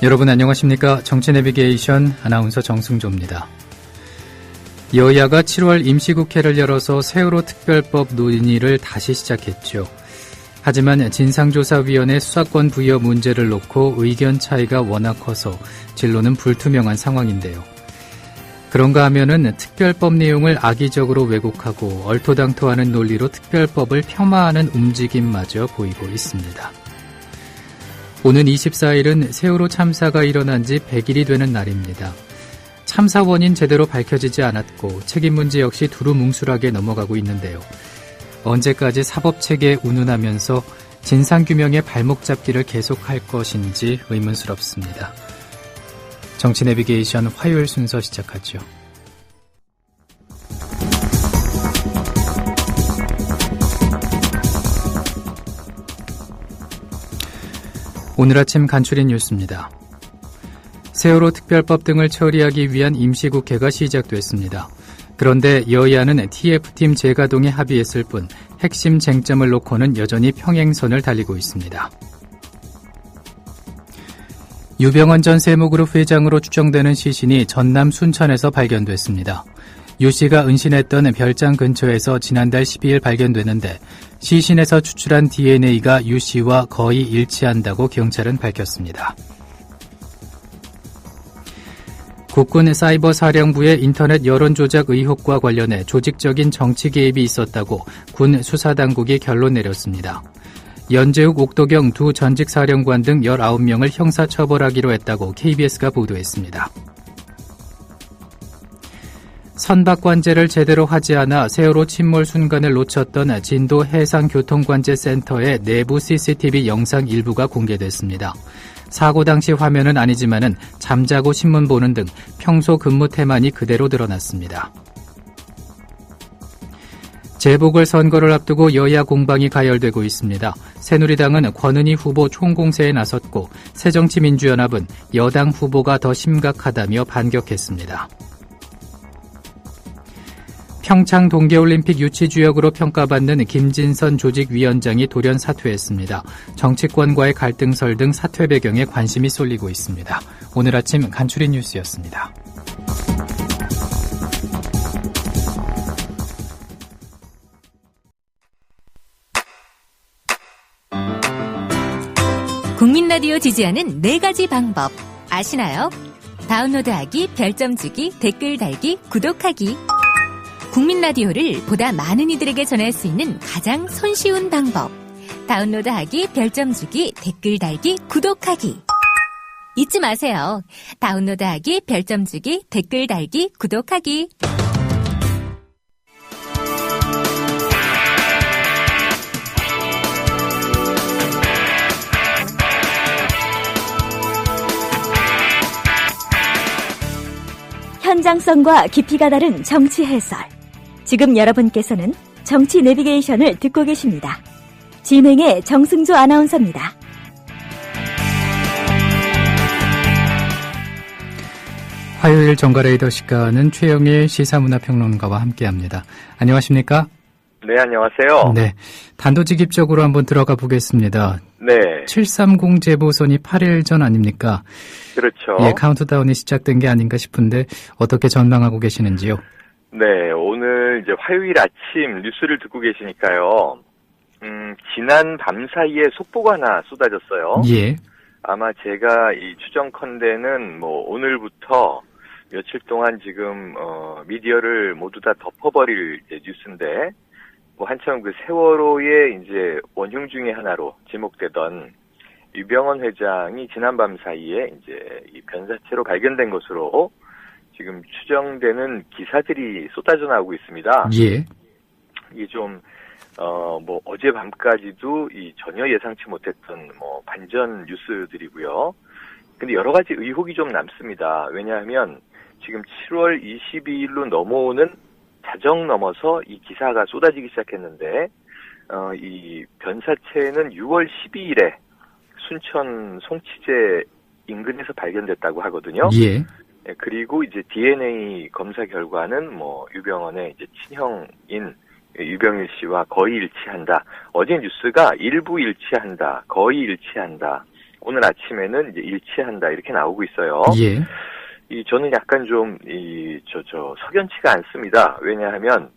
여러분 안녕하십니까? 정치 내비게이션 아나운서 정승조입니다. 여야가 7월 임시국회를 열어서 세월호 특별법 논의를 다시 시작했죠. 하지만 진상조사위원회 수사권 부여 문제를 놓고 의견 차이가 워낙 커서 진로는 불투명한 상황인데요. 그런가 하면은 특별법 내용을 악의적으로 왜곡하고 얼토당토하는 논리로 특별법을 폄하하는 움직임마저 보이고 있습니다. 오는 24일은 세월호 참사가 일어난 지 100일이 되는 날입니다. 참사 원인 제대로 밝혀지지 않았고 책임 문제 역시 두루뭉술하게 넘어가고 있는데요. 언제까지 사법체계에 운운하면서 진상규명의 발목 잡기를 계속할 것인지 의문스럽습니다. 정치 내비게이션 화요일 순서 시작하죠. 오늘 아침 간추린 뉴스입니다. 세월호 특별법 등을 처리하기 위한 임시국회가 시작됐습니다. 그런데 여야는 TF팀 재가동에 합의했을 뿐 핵심 쟁점을 놓고는 여전히 평행선을 달리고 있습니다. 유병헌 전 세무그룹 회장으로 추정되는 시신이 전남 순천에서 발견됐습니다. 유 씨가 은신했던 별장 근처에서 지난달 12일 발견됐는데 시신에서 추출한 DNA가 유 씨와 거의 일치한다고 경찰은 밝혔습니다. 국군 사이버사령부의 인터넷 여론조작 의혹과 관련해 조직적인 정치 개입이 있었다고 군 수사당국이 결론 내렸습니다. 연재욱, 옥도경 두 전직 사령관 등 19명을 형사처벌하기로 했다고 KBS가 보도했습니다. 선박관제를 제대로 하지 않아 세월호 침몰 순간을 놓쳤던 진도 해상교통관제센터의 내부 CCTV 영상 일부가 공개됐습니다. 사고 당시 화면은 아니지만은 잠자고 신문 보는 등 평소 근무 태만이 그대로 드러났습니다. 재보궐선거를 앞두고 여야 공방이 가열되고 있습니다. 새누리당은 권은희 후보 총공세에 나섰고 새정치민주연합은 여당 후보가 더 심각하다며 반격했습니다. 평창 동계올림픽 유치주역으로 평가받는 김진선 조직위원장이 돌연 사퇴했습니다. 정치권과의 갈등설 등 사퇴 배경에 관심이 쏠리고 있습니다. 오늘 아침 간추린 뉴스였습니다. 국민라디오 지지하는 4가지 방법 아시나요? 다운로드하기, 별점 주기, 댓글 달기, 구독하기. 국민라디오를 보다 많은 이들에게 전할 수 있는 가장 손쉬운 방법. 다운로드하기, 별점 주기, 댓글 달기, 구독하기. 잊지 마세요. 다운로드하기, 별점 주기, 댓글 달기, 구독하기. 현장성과 깊이가 다른 정치 해설. 지금 여러분께서는 정치 내비게이션을 듣고 계십니다. 진행의 정승조 아나운서입니다. 화요일 정가레이더 시간은 최영일 시사문화평론가와 함께합니다. 안녕하십니까? 네, 안녕하세요. 네, 단도직입적으로 한번 들어가 보겠습니다. 네. 730 재보선이 8일 전 아닙니까? 그렇죠. 예, 카운트다운이 시작된 게 아닌가 싶은데 어떻게 전망하고 계시는지요? 네, 오늘 이제 화요일 아침 뉴스를 듣고 계시니까요. 지난 밤 사이에 속보가 하나 쏟아졌어요. 예. 아마 제가 이 추정컨대는 오늘부터 며칠 동안 지금 미디어를 모두 다 덮어버릴 뉴스인데 한참 그 세월호의 이제 원흉 중에 하나로 지목되던 유병헌 회장이 지난밤 사이에 이제 이 변사체로 발견된 것으로 지금 추정되는 기사들이 쏟아져 나오고 있습니다. 예. 이게 좀 어젯밤까지도 전혀 예상치 못했던 반전 뉴스들이고요. 근데 여러 가지 의혹이 좀 남습니다. 왜냐하면 지금 7월 22일로 넘어오는 자정 넘어서 이 기사가 쏟아지기 시작했는데, 이 변사체는 6월 12일에 순천 송치제 인근에서 발견됐다고 하거든요. 예. 그리고 이제 DNA 검사 결과는 유병헌의 이제 친형인 유병일 씨와 거의 일치한다. 어제 뉴스가 일부 일치한다, 거의 일치한다. 오늘 아침에는 이제 일치한다 이렇게 나오고 있어요. 예. 저는 약간 좀 석연치가 않습니다. 왜냐하면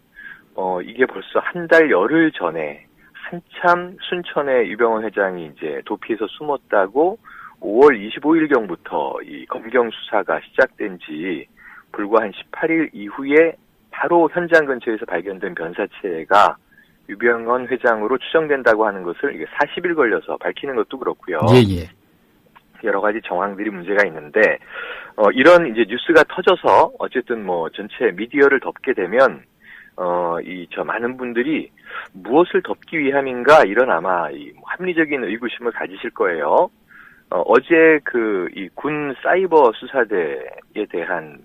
이게 벌써 한 달 열흘 전에 한참 순천의 유병헌 회장이 이제 도피해서 숨었다고 5월 25일경부터 이 검경 수사가 시작된 지 불과 한 18일 이후에 바로 현장 근처에서 발견된 변사체가 유병헌 회장으로 추정된다고 하는 것을 이게 40일 걸려서 밝히는 것도 그렇고요. 예. 여러 가지 정황들이 문제가 있는데 이런 이제 뉴스가 터져서 어쨌든 뭐 전체 미디어를 덮게 되면 많은 분들이 무엇을 덮기 위함인가 이런 아마 합리적인 의구심을 가지실 거예요. 어제 이 군 사이버 수사대에 대한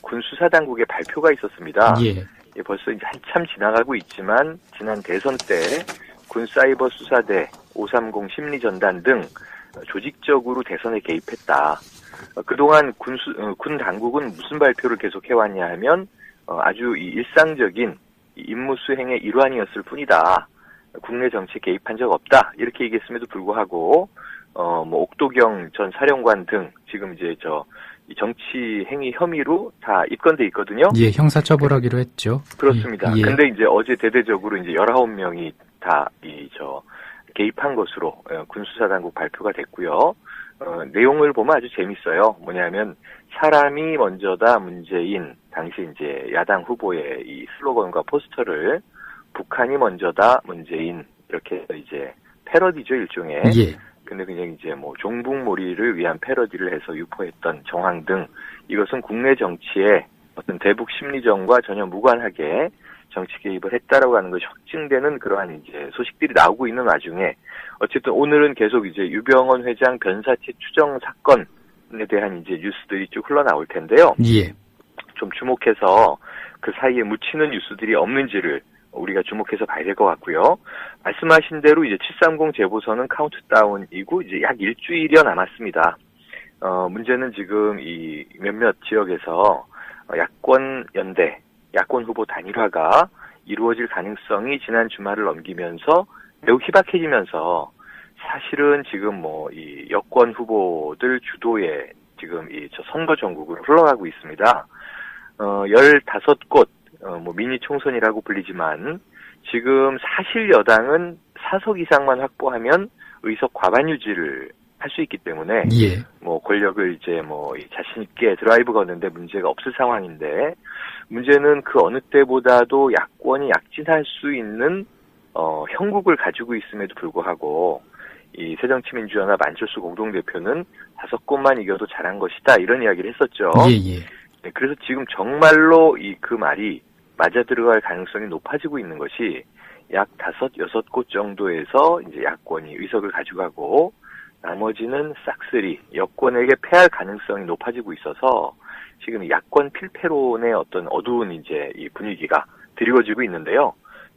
군 수사당국의 발표가 있었습니다. 예. 벌써 이제 한참 지나가고 있지만 지난 대선 때 군 사이버 수사대 530 심리전단 등 조직적으로 대선에 개입했다. 그동안 군 당국은 무슨 발표를 계속 해왔냐 하면 아주 일상적인 임무 수행의 일환이었을 뿐이다. 국내 정치에 개입한 적 없다. 이렇게 얘기했음에도 불구하고 옥도경 전 사령관 등 지금 이제 정치 행위 혐의로 다 입건돼 있거든요. 예, 형사처벌하기로 했죠. 그렇습니다. 예. 근데 이제 어제 대대적으로 이제 19명이 다 개입한 것으로 군수사당국 발표가 됐고요. 내용을 보면 아주 재밌어요. 뭐냐면 사람이 먼저다 문재인 당시 이제 야당 후보의 이 슬로건과 포스터를 북한이 먼저다 문재인 이렇게 이제 패러디죠 일종의. 예. 근데 그냥 이제 종북몰이를 위한 패러디를 해서 유포했던 정황 등 이것은 국내 정치에 어떤 대북 심리전과 전혀 무관하게 정치 개입을 했다라고 하는 것이 확증되는 그러한 이제 소식들이 나오고 있는 와중에 어쨌든 오늘은 계속 이제 유병헌 회장 변사체 추정 사건에 대한 이제 뉴스들이 쭉 흘러나올 텐데요. 예. 좀 주목해서 그 사이에 묻히는 뉴스들이 없는지를 우리가 주목해서 봐야 될 것 같고요. 말씀하신 대로 이제 730 재보선은 카운트다운이고 이제 약 일주일여 남았습니다. 문제는 지금 이 몇몇 지역에서 야권 연대, 야권 후보 단일화가 이루어질 가능성이 지난 주말을 넘기면서 매우 희박해지면서 사실은 지금 이 여권 후보들 주도의 지금 선거 전국으로 흘러가고 있습니다. 15곳 미니 총선이라고 불리지만 지금 사실 여당은 4석 이상만 확보하면 의석 과반 유지를 할 수 있기 때문에 예. 권력을 이제 자신 있게 드라이브 거는데 문제가 없을 상황인데 문제는 그 어느 때보다도 야권이 약진할 수 있는 형국을 가지고 있음에도 불구하고 이 새정치민주연합 안철수 공동대표는 5곳만 이겨도 잘한 것이다 이런 이야기를 했었죠. 예. 네, 그래서 지금 정말로 그 말이 맞아 들어갈 가능성이 높아지고 있는 것이 약 5, 6곳 정도에서 이제 야권이 의석을 가져가고 나머지는 싹쓸이 여권에게 패할 가능성이 높아지고 있어서 지금 야권 필패론의 어떤 어두운 이제 이 분위기가 드리워지고 있는데요.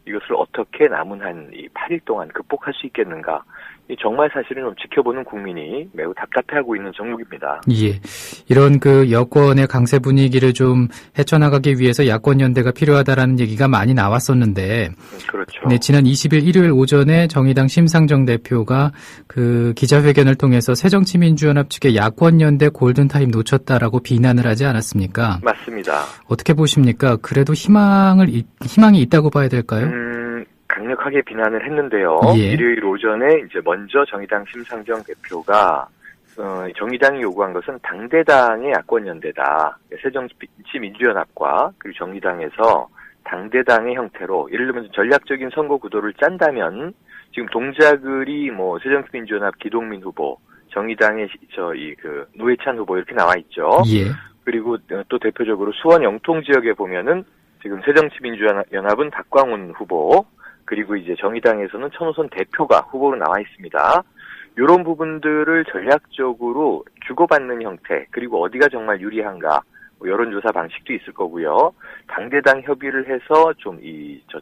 이것을 어떻게 남은 한 8일 동안 극복할 수 있겠는가? 정말 사실은 좀 지켜보는 국민이 매우 답답해하고 있는 정국입니다. 예. 이런 여권의 강세 분위기를 좀 헤쳐나가기 위해서 야권 연대가 필요하다라는 얘기가 많이 나왔었는데. 그렇죠. 네, 지난 20일 일요일 오전에 정의당 심상정 대표가 기자회견을 통해서 새정치민주연합 측의 야권 연대 골든타임 놓쳤다라고 비난을 하지 않았습니까? 맞습니다. 어떻게 보십니까? 그래도 희망이 있다고 봐야 될까요? 강력하게 비난을 했는데요. 예. 일요일 오전에 이제 먼저 정의당 심상정 대표가 정의당이 요구한 것은 당대당의 야권연대다. 새정치민주연합과 그리고 정의당에서 당대당의 형태로 예를 들면 전략적인 선거 구도를 짠다면 지금 동작을이 새정치민주연합 기동민 후보, 정의당의 노회찬 후보 이렇게 나와 있죠. 예. 그리고 또 대표적으로 수원 영통 지역에 보면은 지금 새정치민주연합은 박광훈 후보, 그리고 이제 정의당에서는 천호선 대표가 후보로 나와 있습니다. 이런 부분들을 전략적으로 주고받는 형태, 그리고 어디가 정말 유리한가, 여론조사 방식도 있을 거고요. 당대당 협의를 해서 좀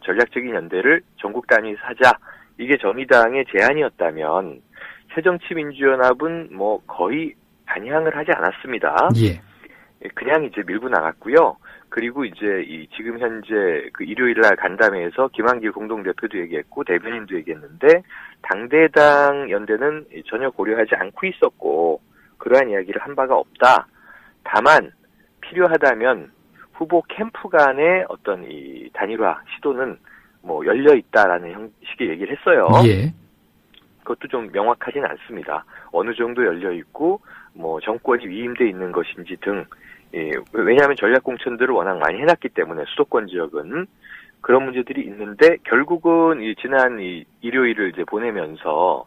전략적인 연대를 전국 단위에서 하자. 이게 정의당의 제안이었다면 새정치민주연합은 거의 반향을 하지 않았습니다. 예. 그냥 이제 밀고 나갔고요. 그리고 이제 지금 현재 그 일요일 날 간담회에서 김한길 공동대표도 얘기했고 대변인도 얘기했는데 당대당 연대는 전혀 고려하지 않고 있었고 그러한 이야기를 한 바가 없다. 다만 필요하다면 후보 캠프 간의 어떤 이 단일화 시도는 뭐 열려 있다라는 형식의 얘기를 했어요. 예. 그것도 좀 명확하진 않습니다. 어느 정도 열려 있고 뭐 정권이 위임돼 있는 것인지 등 왜냐하면 전략공천들을 워낙 많이 해놨기 때문에 수도권 지역은 그런 문제들이 있는데 결국은 지난 일요일을 이제 보내면서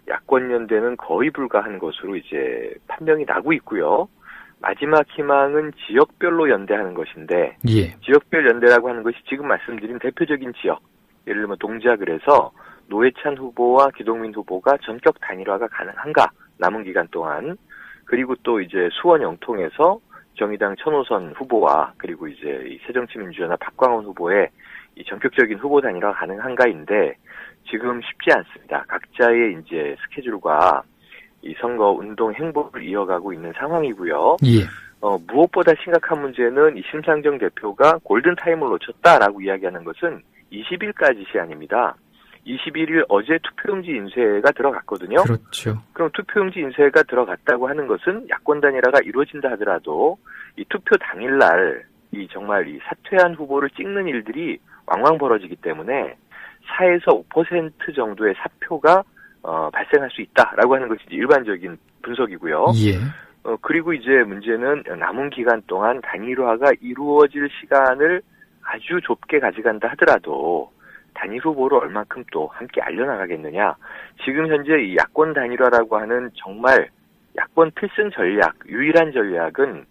야권 연대는 거의 불가한 것으로 이제 판명이 나고 있고요. 마지막 희망은 지역별로 연대하는 것인데 예. 지역별 연대라고 하는 것이 지금 말씀드린 대표적인 지역 예를 들면 동작을 해서 노회찬 후보와 기동민 후보가 전격 단일화가 가능한가 남은 기간 동안 그리고 또 이제 수원 영통에서 정의당 천호선 후보와 그리고 이제 이 새정치민주연합 박광원 후보의 이 전격적인 후보 단일화 가능한가인데 지금 쉽지 않습니다. 각자의 이제 스케줄과 이 선거 운동 행보를 이어가고 있는 상황이고요. 예. 무엇보다 심각한 문제는 이 심상정 대표가 골든타임을 놓쳤다라고 이야기하는 것은 20일까지 시한입니다. 21일 어제 투표용지 인쇄가 들어갔거든요. 그렇죠. 그럼 투표용지 인쇄가 들어갔다고 하는 것은 야권 단일화가 이루어진다 하더라도 이 투표 당일날 정말 이 사퇴한 후보를 찍는 일들이 왕왕 벌어지기 때문에 4에서 5% 정도의 사표가 발생할 수 있다라고 하는 것이 일반적인 분석이고요. 예. 그리고 이제 문제는 남은 기간 동안 단일화가 이루어질 시간을 아주 좁게 가져간다 하더라도 단일 후보를 얼만큼 또 함께 알려나가겠느냐. 지금 현재 이 야권 단일화라고 하는 정말 야권 필승 전략, 유일한 전략은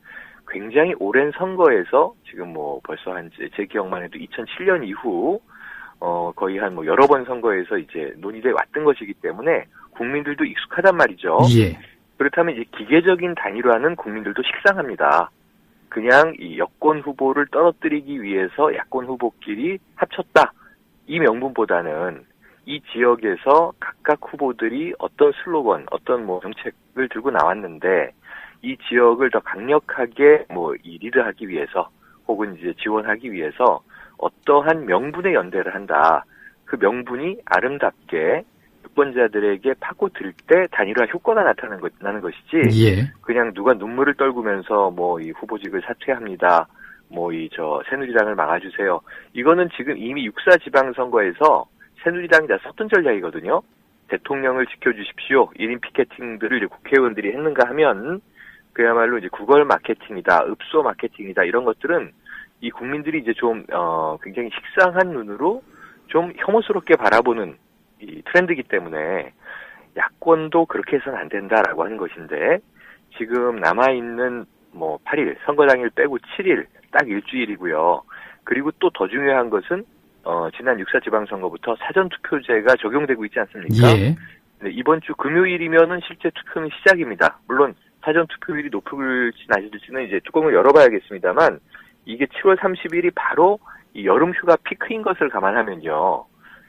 굉장히 오랜 선거에서 지금 뭐 벌써 제 기억만 해도 2007년 이후 거의 한 뭐 여러 번 선거에서 이제 논의돼 왔던 것이기 때문에 국민들도 익숙하단 말이죠. 예. 그렇다면 이제 기계적인 단일화는 국민들도 식상합니다. 그냥 이 여권 후보를 떨어뜨리기 위해서 야권 후보끼리 합쳤다. 이 명분보다는 이 지역에서 각각 후보들이 어떤 슬로건, 어떤 뭐 정책을 들고 나왔는데 이 지역을 더 강력하게 뭐 리드하기 위해서 혹은 이제 지원하기 위해서 어떠한 명분의 연대를 한다. 그 명분이 아름답게 유권자들에게 파고들 때 단일화 효과가 나타나는 것이지. 예. 그냥 누가 눈물을 떨구면서 뭐 이 후보직을 사퇴합니다. 뭐 새누리당을 막아주세요. 이거는 지금 이미 6.4 지방선거에서 새누리당이 다 썼던 전략이거든요. 대통령을 지켜주십시오. 1인 피켓팅들을 이제 국회의원들이 했는가 하면 그야말로 이제 구걸 마케팅이다, 읍소 마케팅이다 이런 것들은 이 국민들이 이제 좀 굉장히 식상한 눈으로 좀 혐오스럽게 바라보는 이 트렌드이기 때문에 야권도 그렇게 해서는 안 된다라고 하는 것인데 지금 남아있는 뭐 8일, 선거 당일 빼고 7일, 딱 일주일이고요. 그리고 또 더 중요한 것은 지난 6.4 지방선거부터 사전투표제가 적용되고 있지 않습니까? 예. 네, 이번 주 금요일이면은 실제 투표는 시작입니다. 물론 사전투표율이 높을지 낮을지는 이제 뚜껑을 열어봐야겠습니다만 이게 7월 30일이 바로 이 여름휴가 피크인 것을 감안하면요.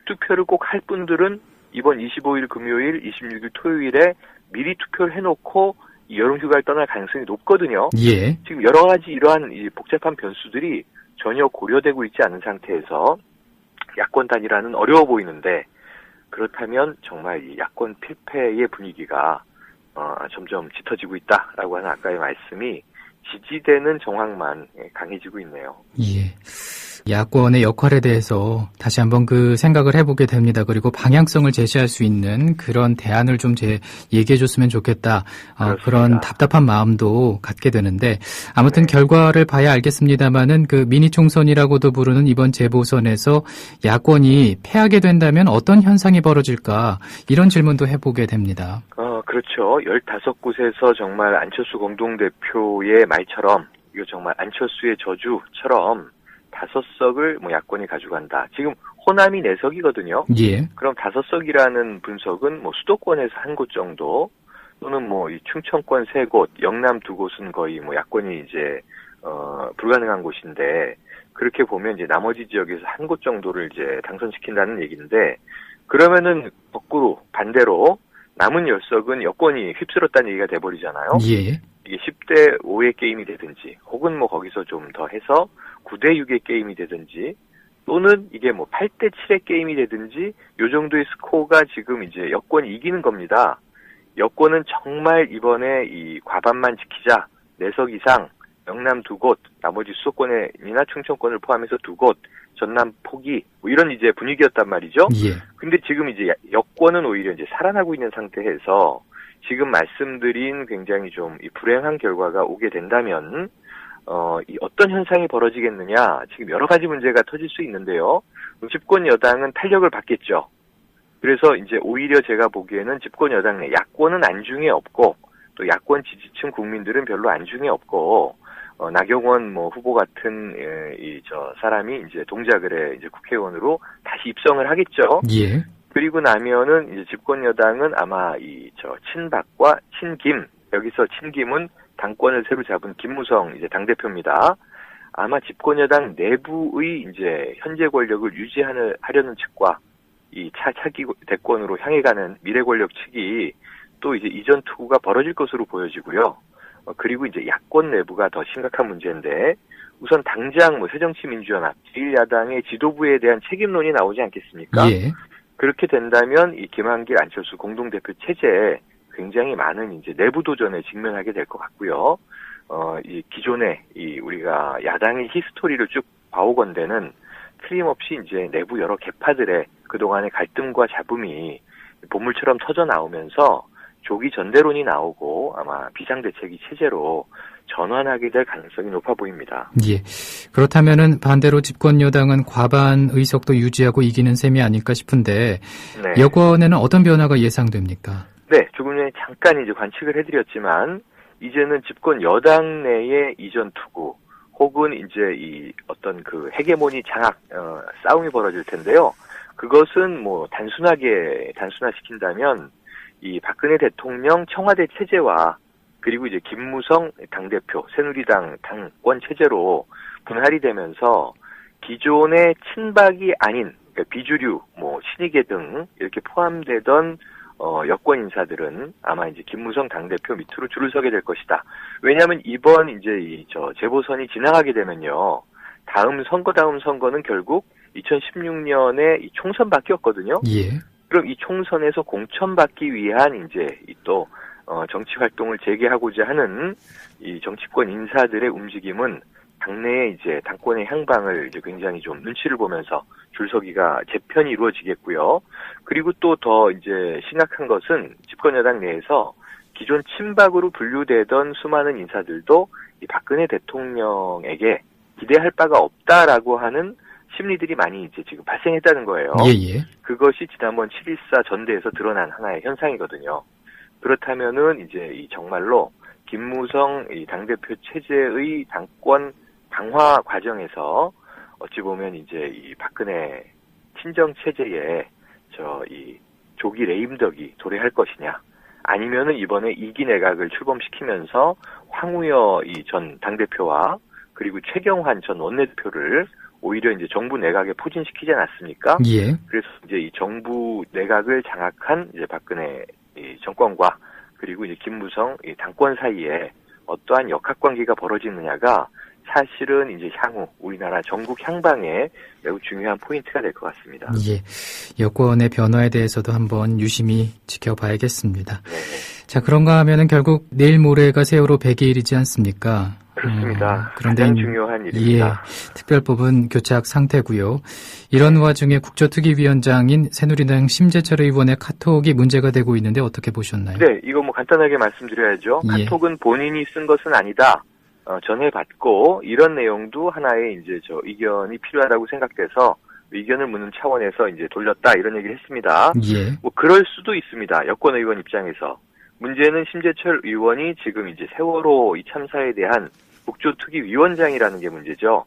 투표를 꼭 할 분들은 이번 25일 금요일, 26일 토요일에 미리 투표를 해놓고 이 여름휴가를 떠날 가능성이 높거든요. 예. 지금 여러 가지 이러한 이 복잡한 변수들이 전혀 고려되고 있지 않은 상태에서 야권 단일화는 어려워 보이는데 그렇다면 정말 이 야권 필패의 분위기가 점점 짙어지고 있다라고 하는 아까의 말씀이 지지되는 정황만 강해지고 있네요. 예. 야권의 역할에 대해서 다시 한번 그 생각을 해보게 됩니다. 그리고 방향성을 제시할 수 있는 그런 대안을 좀 얘기해 줬으면 좋겠다. 그런 답답한 마음도 갖게 되는데 아무튼 네. 결과를 봐야 알겠습니다만은 그 미니 총선이라고도 부르는 이번 재보선에서 야권이 패하게 된다면 어떤 현상이 벌어질까 이런 질문도 해보게 됩니다. 그렇죠. 15곳에서 정말 안철수 공동대표의 말처럼 이거 정말 안철수의 저주처럼 5석을 뭐 야권이 가져간다. 지금 호남이 4석이거든요. 예. 그럼 5석이라는 분석은 뭐 수도권에서 한 곳 정도 또는 뭐 이 충청권 3곳, 영남 2곳은 거의 뭐 야권이 이제 불가능한 곳인데 그렇게 보면 이제 나머지 지역에서 한 곳 정도를 이제 당선시킨다는 얘기인데 그러면은 거꾸로 반대로 남은 10석은 여권이 휩쓸었다는 얘기가 돼버리잖아요. 예. 이게 10대 5의 게임이 되든지 혹은 뭐 거기서 좀 더 해서 9대 6의 게임이 되든지 또는 이게 뭐 8대 7의 게임이 되든지 요 정도의 스코어가 지금 이제 여권이 이기는 겁니다. 여권은 정말 이번에 이 과반만 지키자, 4석 이상, 영남 2곳, 나머지 수도권이나 충청권을 포함해서 2곳, 전남 포기, 뭐 이런 이제 분위기였단 말이죠. 예. 근데 지금 이제 여권은 오히려 이제 살아나고 있는 상태에서 지금 말씀드린 굉장히 좀 이 불행한 결과가 오게 된다면, 이 어떤 현상이 벌어지겠느냐, 지금 여러 가지 문제가 터질 수 있는데요. 집권 여당은 탄력을 받겠죠. 그래서 이제 오히려 제가 보기에는 집권 여당 내 야권은 안중에 없고 또 야권 지지층 국민들은 별로 안중에 없고 나경원 뭐 후보 같은 사람이 이제 동작을 해 이제 국회의원으로 다시 입성을 하겠죠. 예. 그리고 나면은 이제 집권 여당은 아마 친박과 친김, 여기서 친김은 당권을 새로 잡은 김무성 이제 당대표입니다. 아마 집권 여당 내부의 이제 현재 권력을 유지하려는 측과 이 차기 대권으로 향해 가는 미래 권력 측이 또 이제 이전 투구가 벌어질 것으로 보여지고요. 그리고 이제 야권 내부가 더 심각한 문제인데, 우선 당장 뭐 새정치민주연합, 제1야당의 지도부에 대한 책임론이 나오지 않겠습니까? 예. 그렇게 된다면 이 김한길, 안철수 공동대표 체제에 굉장히 많은 이제 내부 도전에 직면하게 될 것 같고요. 이 기존에 우리가 야당의 히스토리를 쭉 봐오건대는 틀림없이 이제 내부 여러 계파들의 그동안의 갈등과 잡음이 보물처럼 터져 나오면서 조기 전대론이 나오고 아마 비상대책이 체제로 전환하게 될 가능성이 높아 보입니다. 예. 그렇다면은 반대로 집권 여당은 과반 의석도 유지하고 이기는 셈이 아닐까 싶은데, 네. 여권에는 어떤 변화가 예상됩니까? 네, 조금 전에 잠깐 이제 관측을 해드렸지만 이제는 집권 여당 내의 이전 투구 혹은 이제 이 어떤 그 헤게모니 장악 싸움이 벌어질 텐데요. 그것은 뭐 단순화시킨다면 이 박근혜 대통령 청와대 체제와 그리고 이제 김무성 당대표 새누리당 당권 체제로 분할이 되면서 기존의 친박이 아닌 그러니까 비주류 뭐 신의계 등 이렇게 포함되던 여권 인사들은 아마 이제 김무성 당대표 밑으로 줄을 서게 될 것이다. 왜냐하면 이번 이제 재보선이 지나가게 되면요, 다음 선거는 결국 2016년에 이 총선밖이었거든요. 예. 그럼 이 총선에서 공천받기 위한 이제 또 정치 활동을 재개하고자 하는 이 정치권 인사들의 움직임은 당내에 이제 당권의 향방을 이제 굉장히 좀 눈치를 보면서 줄서기가 재편이 이루어지겠고요. 그리고 또 더 이제 심각한 것은 집권 여당 내에서 기존 친박으로 분류되던 수많은 인사들도 이 박근혜 대통령에게 기대할 바가 없다라고 하는 심리들이 많이 이제 지금 발생했다는 거예요. 예. 그것이 지난번 7.14 전대에서 드러난 하나의 현상이거든요. 그렇다면은 이제 이 정말로 김무성 이 당대표 체제의 당권 강화 과정에서 어찌 보면 이제 이 박근혜 친정 체제에 이 조기 레임덕이 도래할 것이냐, 아니면은 이번에 2기 내각을 출범시키면서 황우여 이 전 당대표와 그리고 최경환 전 원내대표를 오히려 이제 정부 내각에 포진시키지 않았습니까? 예. 그래서 이제 이 정부 내각을 장악한 이제 박근혜 이 정권과 그리고 이제 김무성 이 당권 사이에 어떠한 역학관계가 벌어지느냐가 사실은 이제 향후 우리나라 전국 향방에 매우 중요한 포인트가 될 것 같습니다. 예. 여권의 변화에 대해서도 한번 유심히 지켜봐야겠습니다. 네. 자, 그런가 하면은 결국 내일 모레가 세월호 100일이지 않습니까? 그렇습니다. 그런데 가장 중요한 일입니다. 예, 특별법은 교착 상태고요. 이런 와중에 국조특위위원장인 새누리당 심재철 의원의 카톡이 문제가 되고 있는데 어떻게 보셨나요? 네, 이거 뭐 간단하게 말씀드려야죠. 예. 카톡은 본인이 쓴 것은 아니다. 전해받고 이런 내용도 하나의 이제 의견이 필요하다고 생각돼서 의견을 묻는 차원에서 이제 돌렸다 이런 얘기를 했습니다. 예. 뭐 그럴 수도 있습니다. 여권 의원 입장에서. 문제는 심재철 의원이 지금 이제 세월호 이 참사에 대한 국조특위 위원장이라는 게 문제죠.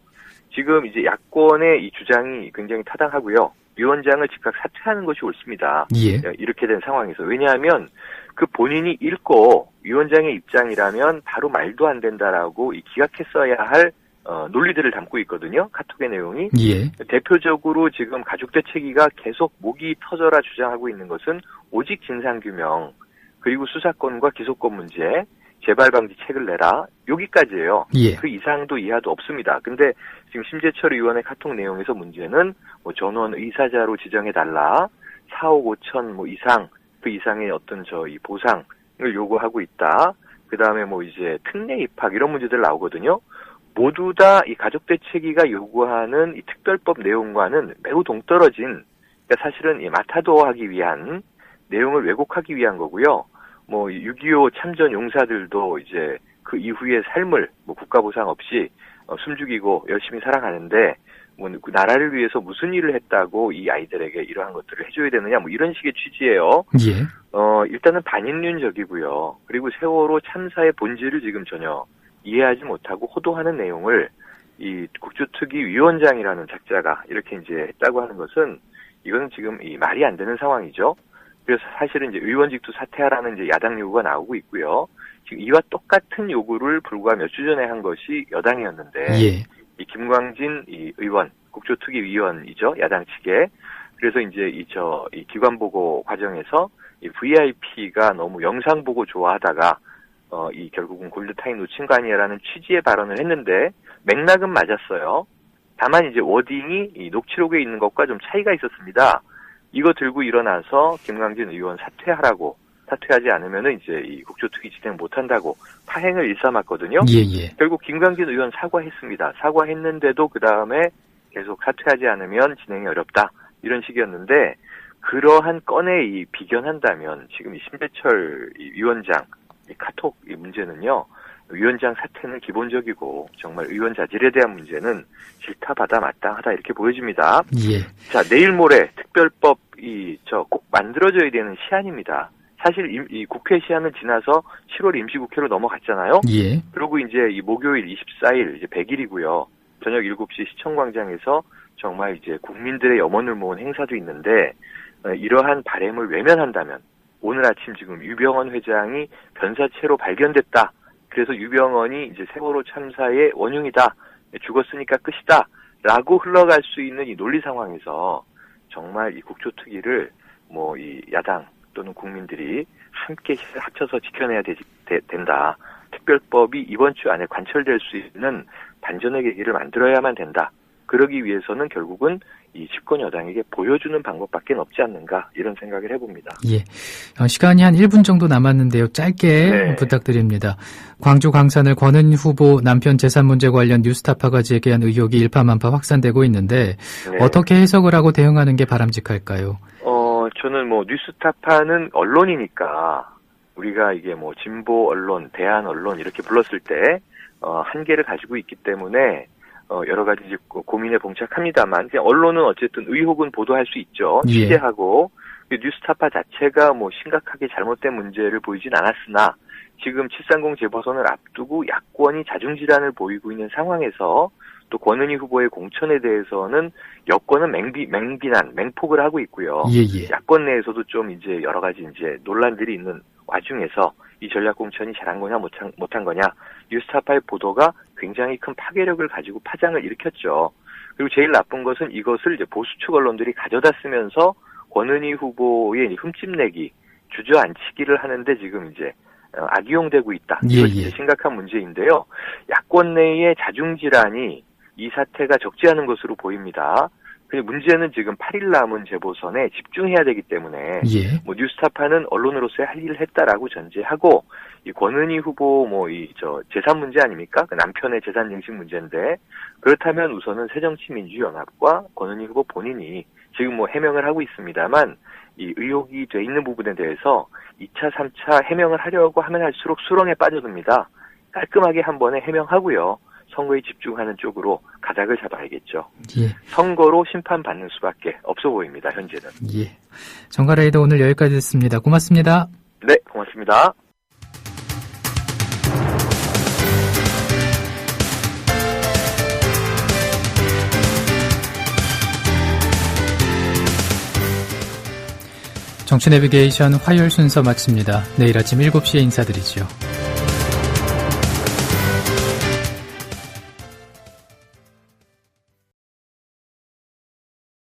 지금 이제 야권의 이 주장이 굉장히 타당하고요. 위원장을 즉각 사퇴하는 것이 옳습니다. 예. 이렇게 된 상황에서. 왜냐하면 그 본인이 읽고 위원장의 입장이라면 바로 말도 안 된다라고 기각했어야 할 논리들을 담고 있거든요. 카톡의 내용이. 예. 대표적으로 지금 가족대책위가 계속 목이 터져라 주장하고 있는 것은 오직 진상규명, 그리고 수사권과 기소권 문제, 재발 방지 책을 내라. 여기까지예요. 예. 그 이상도 이하도 없습니다. 근데 지금 심재철 의원의 카톡 내용에서 문제는 뭐 전원 의사자로 지정해달라. 4억 5천 뭐 이상, 그 이상의 어떤 이 보상을 요구하고 있다. 그 다음에 뭐 이제 특례 입학 이런 문제들 나오거든요. 모두 다 이 가족대책위가 요구하는 이 특별법 내용과는 매우 동떨어진, 그러니까 사실은 이 마타도하기 위한 내용을 왜곡하기 위한 거고요. 뭐 6.25 참전 용사들도 이제 그 이후의 삶을 뭐 국가보상 없이 숨죽이고 열심히 살아가는데 뭐 그 나라를 위해서 무슨 일을 했다고 이 아이들에게 이러한 것들을 해줘야 되느냐 뭐 이런 식의 취지예요. 예. 일단은 반인륜적이고요. 그리고 세월호 참사의 본질을 지금 전혀 이해하지 못하고 호도하는 내용을 이 국조특위 위원장이라는 작자가 이렇게 이제 했다고 하는 것은 이거는 지금 이 말이 안 되는 상황이죠. 그래서 사실은 이제 의원직도 사퇴하라는 이제 야당 요구가 나오고 있고요. 지금 이와 똑같은 요구를 불과 몇 주 전에 한 것이 여당이었는데 예. 이 김광진 이 의원 국조특위 위원이죠, 야당 측에. 그래서 이제 이 기관 보고 과정에서 이 VIP가 너무 영상 보고 좋아하다가 이 결국은 골드타임 놓친 거 아니야라는 취지의 발언을 했는데 맥락은 맞았어요. 다만 이제 워딩이 이 녹취록에 있는 것과 좀 차이가 있었습니다. 이거 들고 일어나서 김광진 의원 사퇴하지 않으면은 이제 이 국조특위 진행 못한다고 파행을 일삼았거든요. 예. 결국 김광진 의원 사과했습니다. 사과했는데도 그 다음에 계속 사퇴하지 않으면 진행이 어렵다 이런 식이었는데 그러한 건에 이 비견한다면 지금 이 심재철 이 위원장 이 카톡 이 문제는요. 위원장 사퇴는 기본적이고 정말 의원 자질에 대한 문제는 질타받아 마땅하다 이렇게 보여집니다. 예. 자, 내일 모레 특별법 꼭 만들어져야 되는 시한입니다. 사실 이 국회 시한은 지나서 7월 임시국회로 넘어갔잖아요. 예. 그리고 이제 이 목요일 24일 이제 100일이고요. 저녁 7시 시청광장에서 정말 이제 국민들의 염원을 모은 행사도 있는데 이러한 바람을 외면한다면 오늘 아침 지금 유병언 회장이 변사체로 발견됐다. 그래서 유병언이 이제 세월호 참사의 원흉이다. 죽었으니까 끝이다. 라고 흘러갈 수 있는 이 논리 상황에서 정말 이 국조특위를 뭐 이 야당 또는 국민들이 함께 힘을 합쳐서 지켜내야 된다. 특별법이 이번 주 안에 관철될 수 있는 반전의 계기를 만들어야만 된다. 그러기 위해서는 결국은 이 집권 여당에게 보여주는 방법밖에 없지 않는가 이런 생각을 해봅니다. 예, 시간이 한 1분 정도 남았는데요. 짧게 부탁드립니다. 광주 광산을 권은희 후보 남편 재산 문제 관련 뉴스타파가 제기한 의혹이 일파만파 확산되고 있는데 어떻게 해석을 하고 대응하는 게 바람직할까요? 저는 뭐 뉴스타파는 언론이니까 우리가 이게 뭐 진보 언론, 대한 언론 이렇게 불렀을 때 한계를 가지고 있기 때문에 여러 가지 이제 고민에 봉착합니다만 언론은 어쨌든 의혹은 보도할 수 있죠. 취재하고 뉴스타파 자체가 뭐 심각하게 잘못된 문제를 보이진 않았으나 지금 730 재보선을 앞두고 야권이 자중질환을 보이고 있는 상황에서 또 권은희 후보의 공천에 대해서는 여권은 맹비난, 맹폭을 하고 있고요. 야권 내에서도 좀 이제 여러 가지 이제 논란들이 있는 와중에서 이 전략 공천이 잘한 거냐 못한 거냐 뉴스타파의 보도가 굉장히 큰 파괴력을 가지고 파장을 일으켰죠. 그리고 제일 나쁜 것은 이것을 이제 보수측 언론들이 가져다 쓰면서 권은희 후보의 흠집내기, 주저앉히기를 하는데 지금 이제 악용되고 있다. 이것이 심각한 문제인데요. 야권 내의 자중질환이 이 사태가 적지 않은 것으로 보입니다. 근데 문제는 지금 8일 남은 재보선에 집중해야 되기 때문에 뭐 뉴스타파는 언론으로서의 할 일을 했다라고 전제하고 이 권은희 후보 재산 문제 아닙니까? 그 남편의 재산 증식 문제인데 그렇다면 우선은 새정치민주연합과 권은희 후보 본인이 지금 뭐 해명을 하고 있습니다만 이 의혹이 돼 있는 부분에 대해서 2차, 3차 해명을 하려고 하면 할수록 수렁에 빠져듭니다. 깔끔하게 한 번에 해명하고요. 선거에 집중하는 쪽으로 가닥을 잡아야겠죠. 선거로 심판받는 수밖에 없어 보입니다. 현재는. 정가레이더 오늘 여기까지 됐습니다. 고맙습니다. 네, 고맙습니다. 정치 내비게이션 화요일 순서 마칩니다. 내일 아침 7시에 인사드리죠.